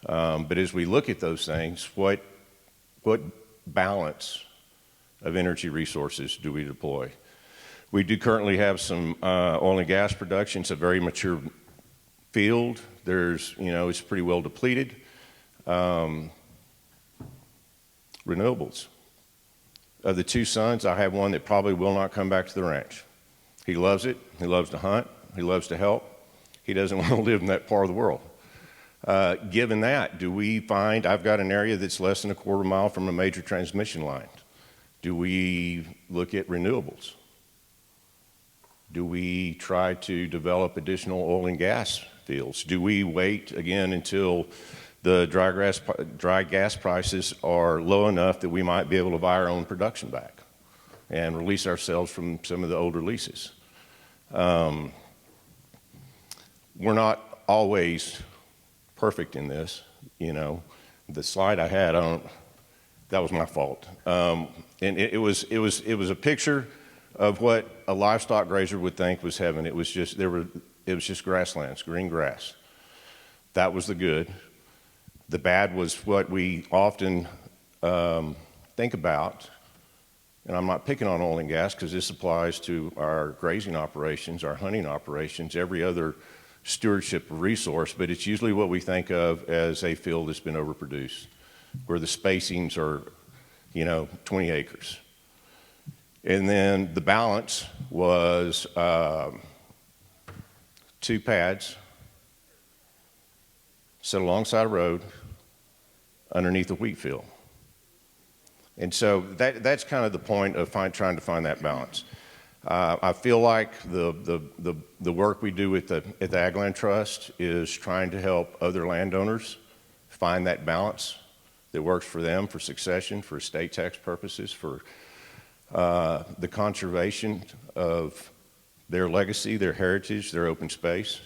But as we look at those things, what balance of energy resources do we deploy? We do currently have some oil and gas production. It's a very mature field. It's pretty well depleted. Renewables. Of the 2 sons, I have one that probably will not come back to the ranch. He loves it. He loves to hunt. He loves to help. He doesn't want to live in that part of the world. Given that, do we find, I've got an area that's less than a quarter mile from a major transmission line. Do we look at renewables? Do we try to develop additional oil and gas fields? Do we wait again until the dry gas prices are low enough that we might be able to buy our own production back and release ourselves from some of the older leases? We're not always perfect in this, The slide I had, that was my fault. And it was a picture of what a livestock grazer would think was heaven. It was just grasslands, green grass. That was the good. The bad was what we often think about, and I'm not picking on oil and gas because this applies to our grazing operations, our hunting operations, every other stewardship resource, but it's usually what we think of as a field that's been overproduced, where the spacings are, 20 acres. And then the balance was 2 pads set alongside a road underneath a wheat field. And so that's kind of the point of trying to find that balance. I feel like the work we do at the Ag Land Trust is trying to help other landowners find that balance that works for them, for succession, for estate tax purposes, for the conservation of their legacy, their heritage, their open space.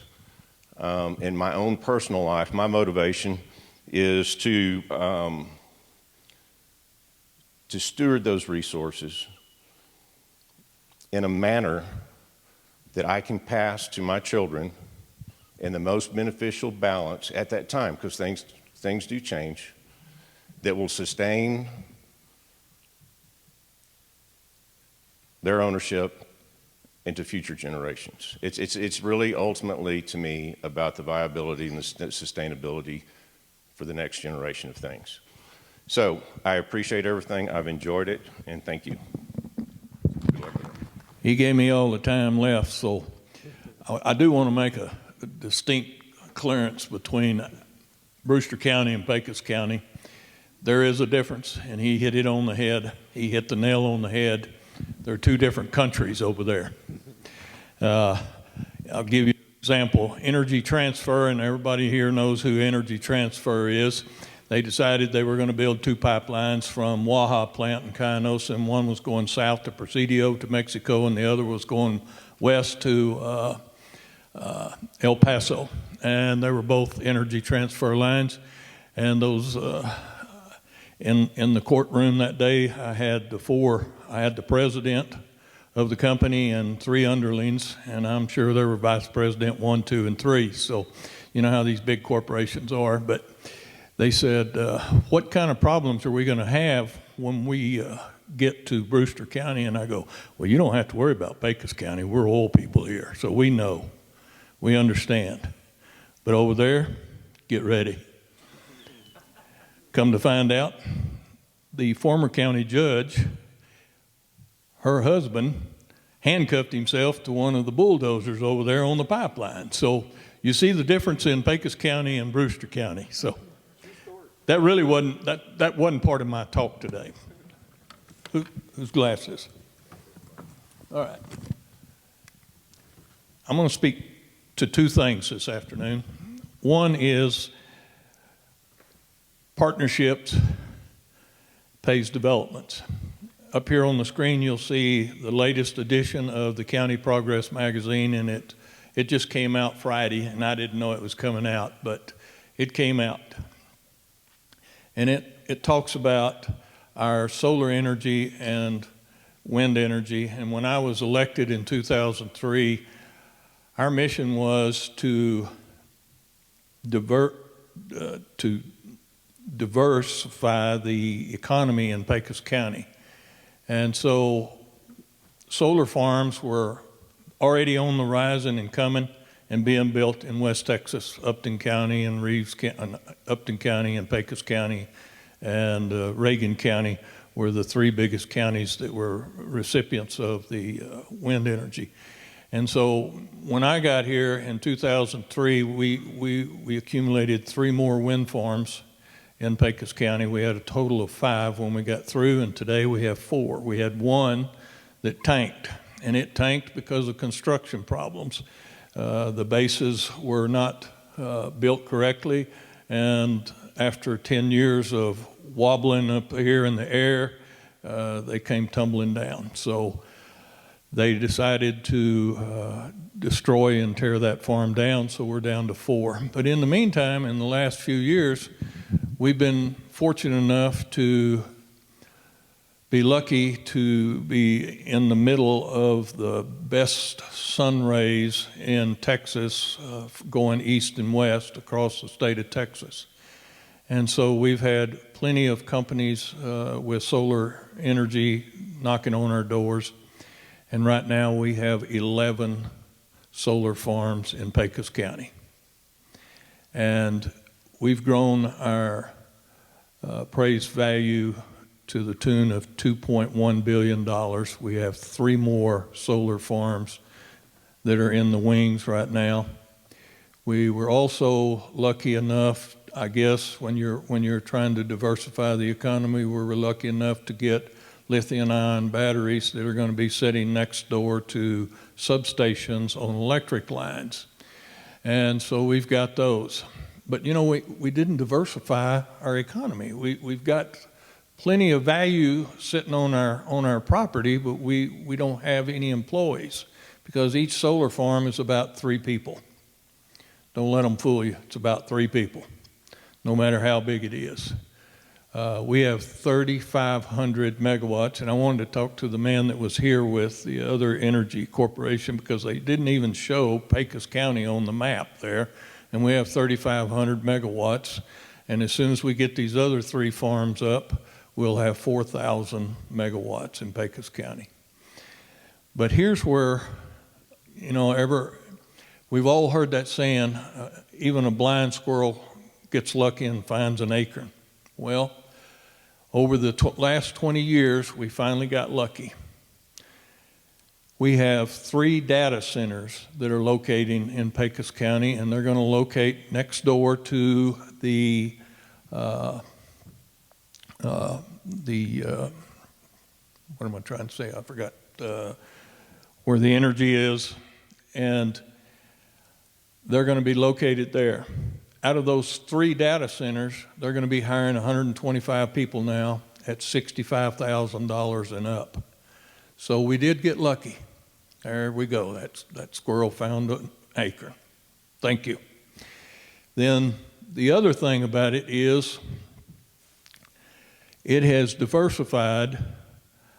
In my own personal life, my motivation is to steward those resources in a manner that I can pass to my children in the most beneficial balance at that time, because things do change, that will sustain their ownership into future generations. It's really ultimately, to me, about the viability and the sustainability for the next generation of things. So I appreciate everything. I've enjoyed it, and thank you. He gave me all the time left, so I do want to make a distinct clearance between Brewster County and Pecos County. There is a difference, and he hit it on the head. He hit the nail on the head. There are two different countries over there. I'll give you an example. Energy Transfer, and everybody here knows who Energy Transfer is. They decided they were going to build two pipelines from Waha plant in Cayenosa, and one was going south to Presidio to Mexico, and the other was going west to El Paso. And they were both Energy Transfer lines. And those in the courtroom that day, I had the president of the company and 3 underlings, and I'm sure there were vice president 1, 2, and 3. So you know how these big corporations are. But they said, what kind of problems are we going to have when we get to Brewster County? And I go, well, you don't have to worry about Pecos County. We're oil people here, so we know. We understand. But over there, get ready. Come to find out, the former county judge, her husband, handcuffed himself to one of the bulldozers over there on the pipeline. So you see the difference in Pecos County and Brewster County. So that really wasn't part of my talk today. Whose glasses? All right. I'm going to speak to 2 things this afternoon. One is partnerships pays developments. Up here on the screen, you'll see the latest edition of the County Progress magazine, and it just came out Friday, and I didn't know it was coming out, but it came out. And it talks about our solar energy and wind energy. And when I was elected in 2003, our mission was to diversify the economy in Pecos County. And so solar farms were already on the horizon and coming and being built in West Texas. Upton County and Upton County and Pecos County and Reagan County were the 3 biggest counties that were recipients of the wind energy. And so when I got here in 2003, we accumulated 3 more wind farms in Pecos County. We had a total of 5 when we got through, and today we have 4. We had 1 that tanked, and it tanked because of construction problems. The bases were not built correctly, and after 10 years of wobbling up here in the air, they came tumbling down. So they decided to destroy and tear that farm down, so we're down to 4. But in the meantime, in the last few years, we've been fortunate enough to be lucky to be in the middle of the best sun rays in Texas, going east and west across the state of Texas. And so we've had plenty of companies with solar energy knocking on our doors. And right now we have 11 solar farms in Pecos County. And we've grown our appraised value to the tune of $2.1 billion. We have 3 more solar farms that are in the wings right now. We were also lucky enough, I guess, when you're trying to diversify the economy, we were lucky enough to get lithium-ion batteries that are going to be sitting next door to substations on electric lines. And so we've got those. But, you know, we didn't diversify our economy. We've got plenty of value sitting on our property, but we don't have any employees because each solar farm is about 3 people. Don't let them fool you. It's about 3 people, no matter how big it is. We have 3,500 megawatts, and I wanted to talk to the man that was here with the other energy corporation because they didn't even show Pecos County on the map there, and we have 3,500 megawatts, and as soon as we get these other 3 farms up, we'll have 4,000 megawatts in Pecos County. But here's where you know, we've all heard that saying, even a blind squirrel gets lucky and finds an acorn. Well, over the last 20 years, we finally got lucky. We have 3 data centers that are locating in Pecos County, and they're going to locate next door to the what am I trying to say? I forgot where the energy is, and they're going to be located there. Out of those 3 data centers, they're going to be hiring 125 people now at $65,000 and up. So we did get lucky. There we go. That squirrel found an acorn. Thank you. Then the other thing about it is it has diversified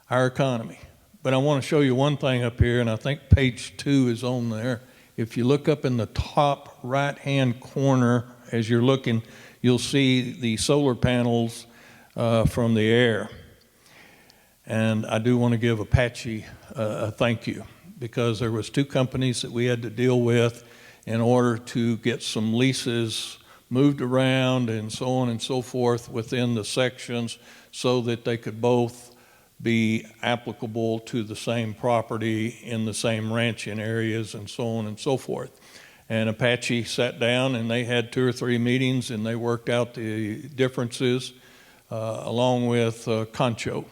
our economy. But I want to show you one thing up here, and I think page 2 is on there. If you look up in the top right-hand corner as you're looking, you'll see the solar panels from the air. And I do want to give Apache a thank you, because there was 2 companies that we had to deal with in order to get some leases moved around and so on and so forth within the sections so that they could both be applicable to the same property in the same ranching areas and so on and so forth. And Apache sat down and they had 2 or 3 meetings and they worked out the differences along with Concho.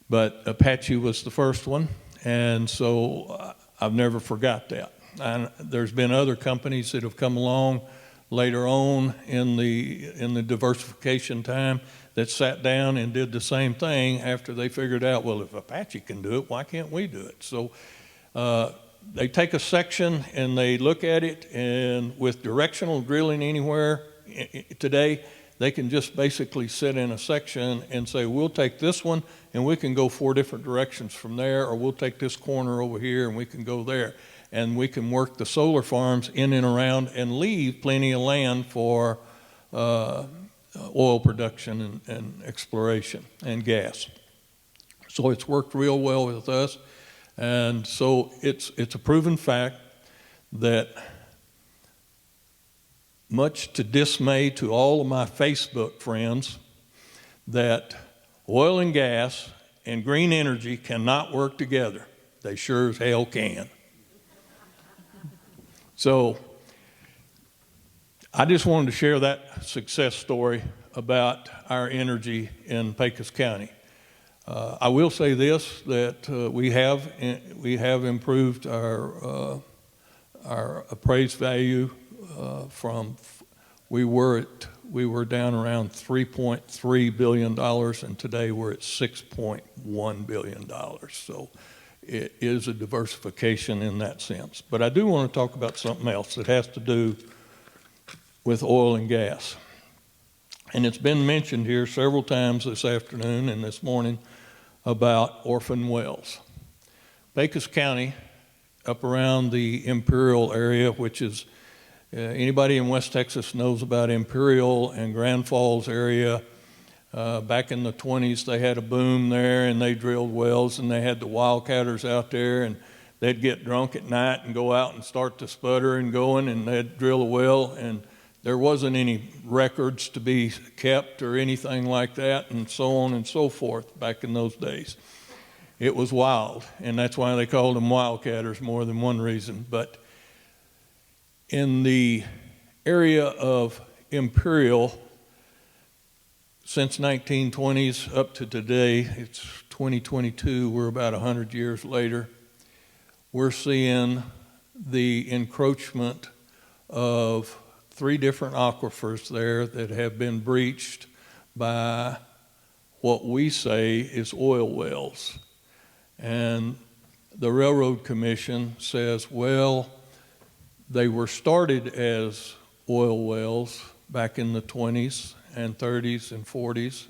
But Apache was the first one, and so I've never forgot that. And there's been other companies that have come along later on in the diversification time that sat down and did the same thing after they figured out, well, if Apache can do it, why can't we do it? So they take a section and they look at it, and with directional drilling anywhere today, they can just basically sit in a section and say, we'll take this one and we can go 4 different directions from there, or we'll take this corner over here and we can go there. And we can work the solar farms in and around and leave plenty of land for oil production and exploration and gas. So it's worked real well with us. And so it's a proven fact that, much to dismay to all of my Facebook friends, that oil and gas and green energy cannot work together. They sure as hell can. So I just wanted to share that success story about our energy in Pecos County. I will say this, that we have improved our appraised value from we were down around $3.3 billion, and today we're at $6.1 billion. So it is a diversification in that sense. But I do want to talk about something else that has to do with oil and gas. And it's been mentioned here several times this afternoon and this morning about orphan wells. Pecos County, up around the Imperial area, which is anybody in West Texas knows about Imperial and Grand Falls area. Back in the 20s, they had a boom there, and they drilled wells, and they had the wildcatters out there, and they'd get drunk at night and go out and start to sputter and going, and they'd drill a well, and there wasn't any records to be kept or anything like that, and so on and so forth back in those days. It was wild, and that's why they called them wildcatters, more than one reason. But in the area of Imperial, since 1920s up to today, it's 2022, we're about 100 years later, we're seeing the encroachment of 3 different aquifers there that have been breached by what we say is oil wells. And the Railroad Commission says, well, they were started as oil wells back in the 20s and 30s and 40s,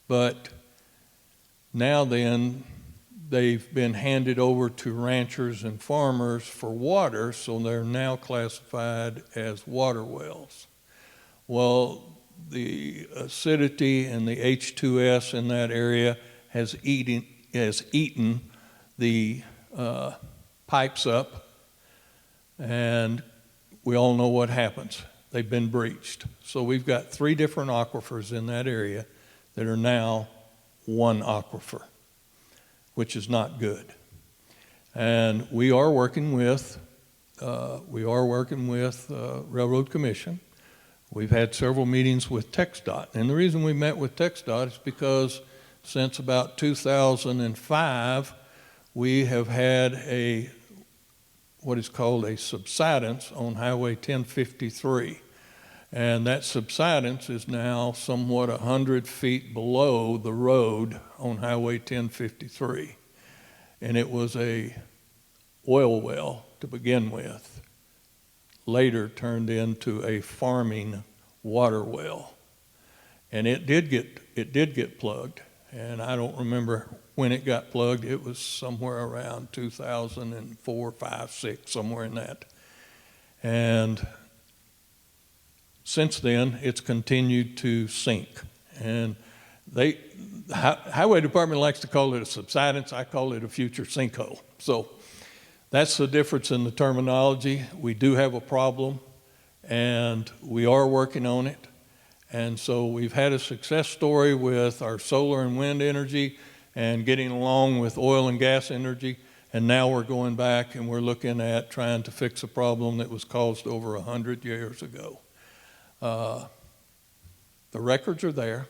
but now then they've been handed over to ranchers and farmers for water, so they're now classified as water wells. Well, the acidity and the H2S in that area has eaten the pipes up, and we all know what happens. They've been breached. So we've got 3 different aquifers in that area that are now one aquifer, which is not good. And we are working with Railroad Commission. We've had several meetings with TxDOT. And the reason we met with TxDOT is because since about 2005, we have had what is called a subsidence on Highway 1053. And that subsidence is now somewhat 100 feet below the road on Highway 1053. And it was a oil well to begin with, later turned into a farming water well. And it did get plugged, and I don't remember when it got plugged. It was somewhere around 2004, 5, 6, somewhere in that. And since then, it's continued to sink. And the Highway Department likes to call it a subsidence. I call it a future sinkhole. So that's the difference in the terminology. We do have a problem, and we are working on it. And so we've had a success story with our solar and wind energy and getting along with oil and gas energy. And now we're going back and we're looking at trying to fix a problem that was caused over 100 years ago. The records are there.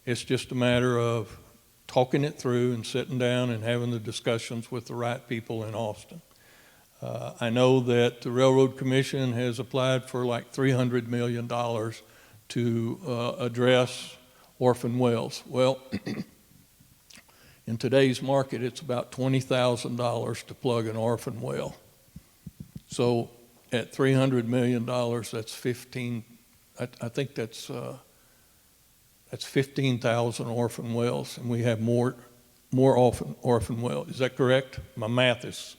It's just a matter of talking it through and sitting down and having the discussions with the right people in Austin. I know that the Railroad Commission has applied for like $300 million to address orphan wells. Well, in today's market, it's about $20,000 to plug an orphan well. So at $300 million, that's 15. I think that's 15,000 orphan wells, and we have more orphan wells. Is that correct? My math is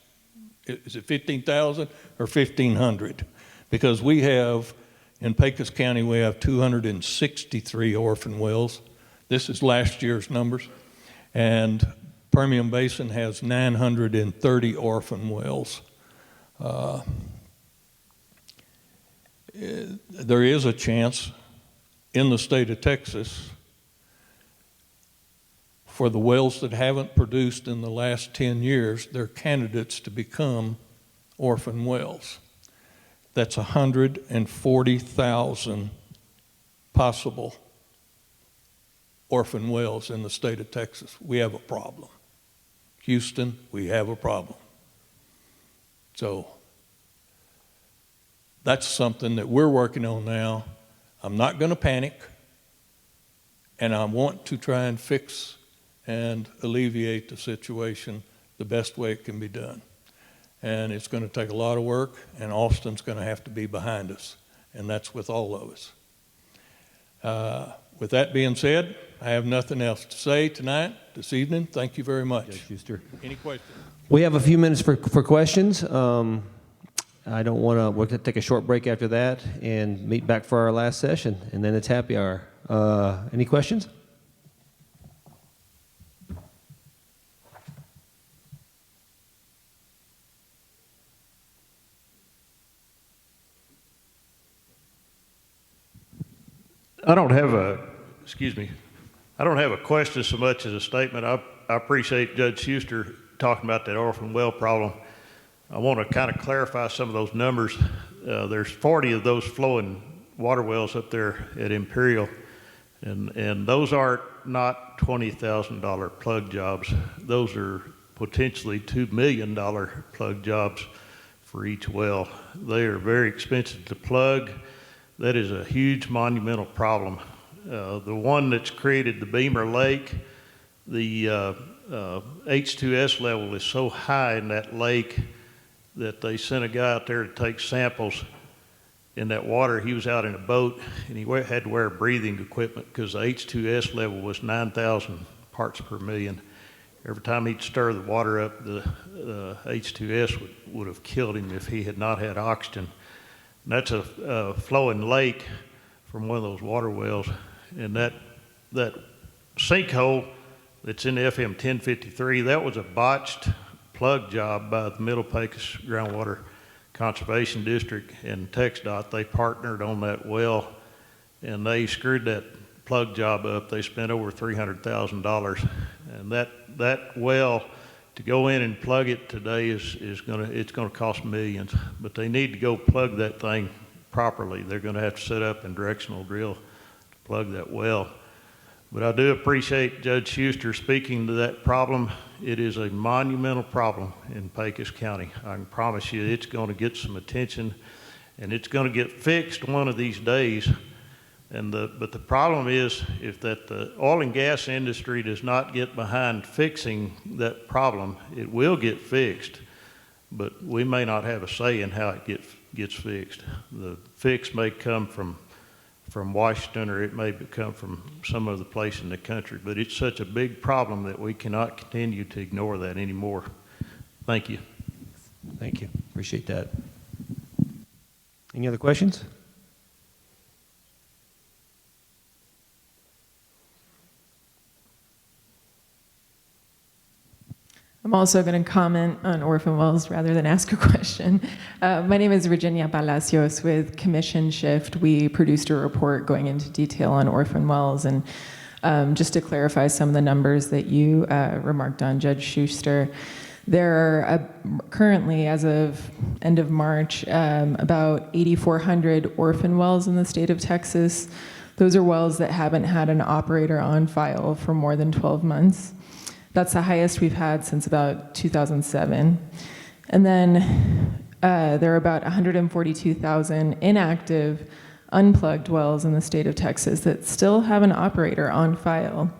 it 15,000 or 1,500? Because we have, in Pecos County, we have 263 orphan wells. This is last year's numbers. And Permian Basin has 930 orphan wells. There is a chance in the state of Texas for the wells that haven't produced in the last 10 years, they're candidates to become orphan wells. That's 140,000 possible orphan wells in the state of Texas. We have a problem. Houston, we have a problem. So that's something that we're working on now. I'm not going to panic, and I want to try and fix and alleviate the situation the best way it can be done. And it's going to take a lot of work, and Austin's going to have to be behind us, and that's with all of us. With that being said, I have nothing else to say tonight, this evening. Thank you very much. Judge Schuster. Any questions? We have a few minutes for questions. I don't want to, we're going to take a short break after that and meet back for our last session, and then it's happy hour. Any questions? I don't have a question so much as a statement. I appreciate Judge Schuster talking about that orphan well problem. I want to kind of clarify some of those numbers. There's 40 of those flowing water wells up there at Imperial, and those are not $20,000 plug jobs. Those are potentially $2 million plug jobs for each well. They are very expensive to plug. That is a huge monumental problem. The one that's created the Beamer Lake, the H2S level is so high in that lake that they sent a guy out there to take samples in that water. He was out in a boat, and he had to wear breathing equipment because the H2S level was 9,000 parts per million. Every time he'd stir the water up, the H2S would have killed him if he had not had oxygen. And that's a flowing lake from one of those water wells. And that sinkhole that's in the FM 1053, that was a botched plug job by the Middle Pecos Groundwater Conservation District and TxDOT, they partnered on that well, and they screwed that plug job up. They spent over $300,000, and that well, to go in and plug it today it's gonna cost millions. But they need to go plug that thing properly. They're gonna have to set up and directional drill to plug that well. But I do appreciate Judge Schuster speaking to that problem. It is a monumental problem in Pecos County. I can promise you it's going to get some attention, and it's going to get fixed one of these days. But the problem is, if that the oil and gas industry does not get behind fixing that problem, it will get fixed, but we may not have a say in how it gets fixed. The fix may come from Washington, or it may come from some other place in the country, but it's such a big problem that we cannot continue to ignore that anymore. Thank you. Thank you. Appreciate that. Any other questions? I'm also going to comment on orphan wells rather than ask a question. My name is Virginia Palacios with Commission Shift. We produced a report going into detail on orphan wells, and just to clarify some of the numbers that you remarked on, Judge Schuster, there are currently, as of end of March, about 8,400 orphan wells in the state of Texas. Those are wells that haven't had an operator on file for more than 12 months. That's the highest we've had since about 2007. And then there are about 142,000 inactive, unplugged wells in the state of Texas that still have an operator on file.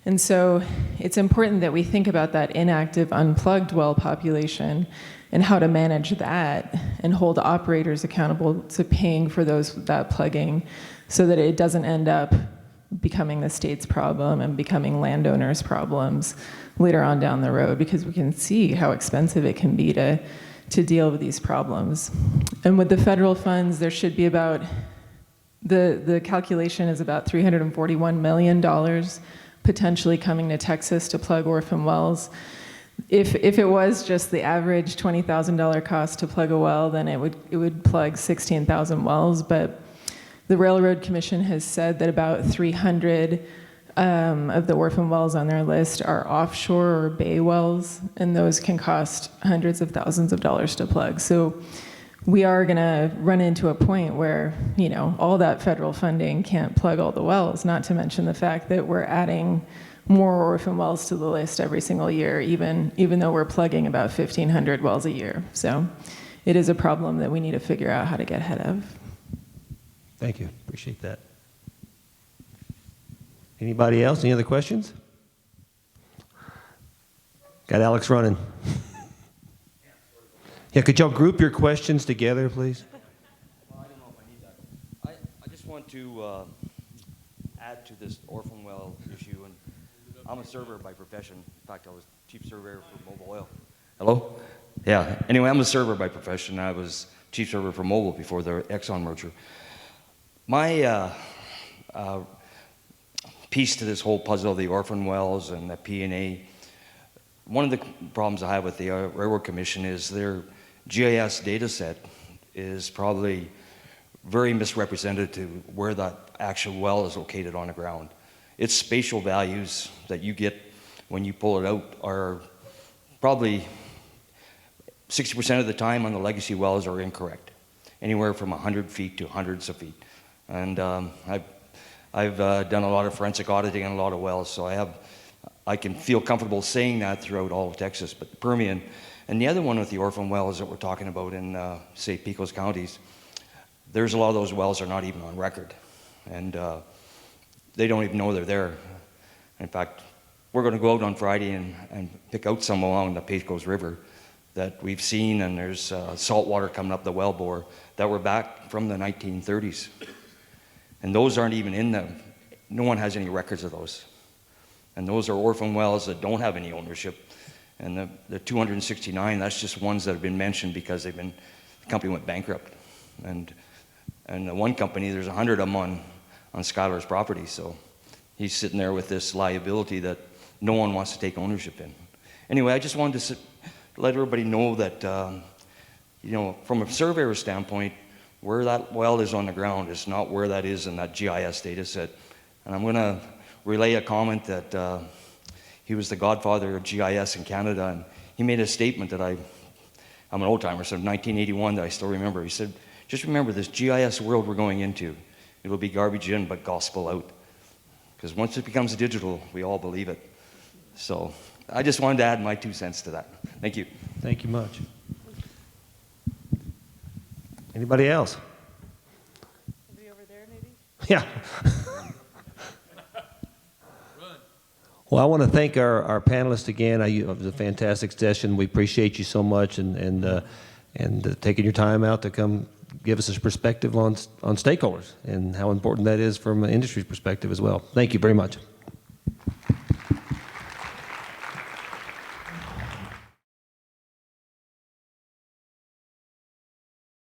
And so it's important that we think about that inactive, unplugged well population and how to manage that and hold operators accountable to paying for that plugging so that it doesn't end up becoming the state's problem and becoming landowners' problems later on down the road, because we can see how expensive it can be to deal with these problems. And with the federal funds, there should be about, the calculation is about $341 million potentially coming to Texas to plug orphan wells. If it was just the average $20,000 cost to plug a well, then it would plug 16,000 wells, but the Railroad Commission has said that about 300 of the orphan wells on their list are offshore or bay wells, and those can cost hundreds of thousands of dollars to plug. So we are going to run into a point where, all that federal funding can't plug all the wells, not to mention the fact that we're adding more orphan wells to the list every single year, even though we're plugging about 1,500 wells a year. So it is a problem that we need to figure out how to get ahead of. Thank you. Appreciate that. Anybody else? Any other questions? Got Alex running. Yeah, could y'all group your questions together, please? Well, I don't know if I need that. I just want to add to this orphan well issue, and I'm a surveyor by profession. In fact, I was chief surveyor for Mobil Oil. Hello? Yeah. Anyway, I'm a surveyor by profession. I was chief surveyor for Mobil before the Exxon merger. My piece to this whole puzzle of the orphan wells and the P&A, one of the problems I have with the Railroad Commission is their GIS data set is probably very misrepresented to where that actual well is located on the ground. Its spatial values that you get when you pull it out are probably 60% of the time on the legacy wells are incorrect, anywhere from 100 feet to hundreds of feet. And I've done a lot of forensic auditing on a lot of wells, so I can feel comfortable saying that throughout all of Texas. But the Permian, and the other one with the orphan wells that we're talking about in, say, Pecos counties, there's a lot of those wells are not even on record, and they don't even know they're there. In fact, we're going to go out on Friday and pick out some along the Pecos River that we've seen, and there's salt water coming up the wellbore that were back from the 1930s. And those aren't even in them. No one has any records of those. And those are orphan wells that don't have any ownership. And the 269, that's just ones that have been mentioned because the company went bankrupt. And the one company, there's 100 of them on Skylar's property. So he's sitting there with this liability that no one wants to take ownership in. Anyway, I just wanted to let everybody know that, you know, from a surveyor standpoint, where that well is on the ground is not where that is in that GIS data set. And I'm going to relay a comment that he was the godfather of GIS in Canada, and he made a statement that I'm an old timer, so 1981 that I still remember. He said, just remember this GIS world we're going into, it'll be garbage in but gospel out. Because once it becomes digital, we all believe it. So I just wanted to add my 2 cents to that. Thank you. Thank you much. Anybody else? Somebody over there, maybe? Yeah. Well, I want to thank our panelists again. It was a fantastic session. We appreciate you so much and taking your time out to come give us a perspective on stakeholders and how important that is from an industry perspective as well. Thank you very much.